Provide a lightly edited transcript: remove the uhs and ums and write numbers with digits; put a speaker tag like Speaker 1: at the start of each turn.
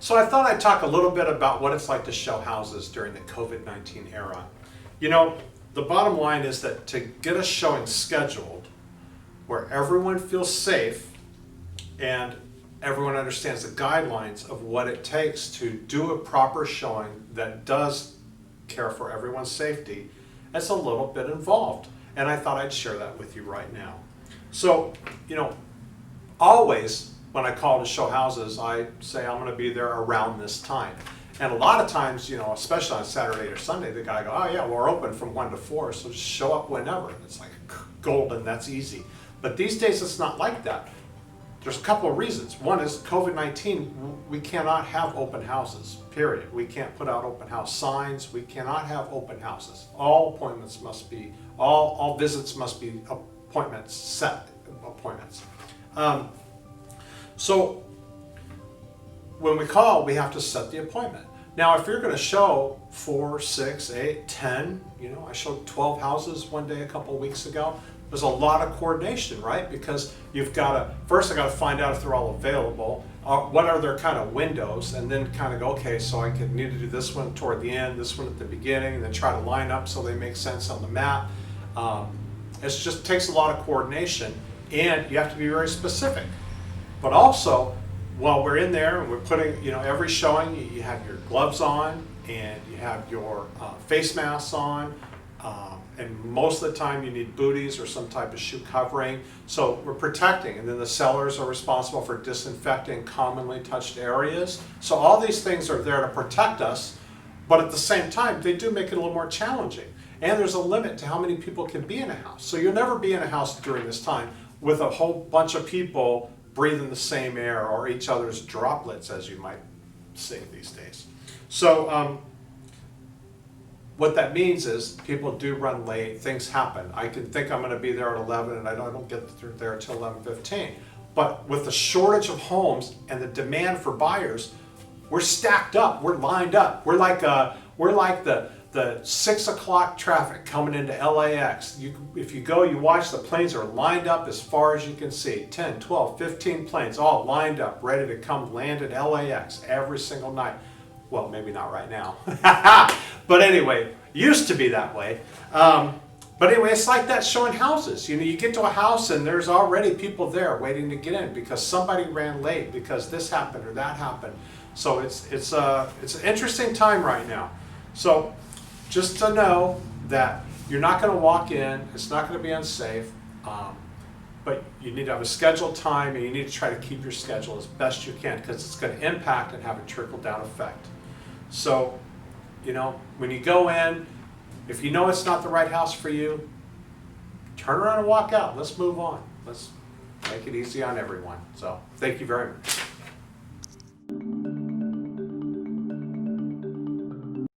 Speaker 1: So I thought I'd talk a little bit about what it's like to show houses during the COVID-19 era. You know, the bottom line is that to get a showing scheduled where everyone feels safe and everyone understands the guidelines of what it takes to do a proper showing that does care for everyone's safety, it's a little bit involved. And I thought I'd share that with you right now. So, you know, always when I call to show houses, I say I'm going to be there around this time. And a lot of times, you know, especially on Saturday or Sunday, the guy goes, oh yeah, we're open from 1 to 4, so just show up whenever. And it's like golden, that's easy. But these days it's not like that. There's a couple of reasons. One is COVID-19, we cannot have open houses, period. We can't put out open house signs. We cannot have open houses. All appointments must be, all visits must be appointments, set appointments. So when we call, we have to set the appointment. Now, if you're going to show 4, 6, 8, 10, you know, I showed 12 houses one day a couple of weeks ago. There's a lot of coordination, right? Because you've got to, first I got to find out if they're all available, what are their kind of windows, and then kind of go, okay, so I could need to do this one toward the end, this one at the beginning, and then try to line up so they make sense on the map. It just takes a lot of coordination, and you have to be very specific. But also, while we're in there and we're putting, you know, every showing, you have your gloves on and you have your face masks on, and most of the time you need booties or some type of shoe covering. So we're protecting, and then the sellers are responsible for disinfecting commonly touched areas. So all these things are there to protect us, but at the same time, they do make it a little more challenging. And there's a limit to how many people can be in a house. So you'll never be in a house during this time with a whole bunch of people breathing the same air or each other's droplets, as you might say these days. So what that means is people do run late, things happen. I can think I'm going to be there at 11 and I don't get there until 11:15. But with the shortage of homes and the demand for buyers, we're stacked up, we're lined up. We're like the 6 o'clock traffic coming into LAX. If you go, you watch, the planes are lined up as far as you can see. 10, 12, 15 planes all lined up, ready to come land at LAX every single night. Well, maybe not right now. But anyway, used to be that way. But anyway, it's like that showing houses. You know, you get to a house and there's already people there waiting to get in because somebody ran late because this happened or that happened. So it's an interesting time right now. So just to know that you're not going to walk in, it's not going to be unsafe, but you need to have a scheduled time and you need to try to keep your schedule as best you can because it's going to impact and have a trickle-down effect. So, you know, when you go in, if you know it's not the right house for you, turn around and walk out. Let's move on. Let's make it easy on everyone. So, thank you very much.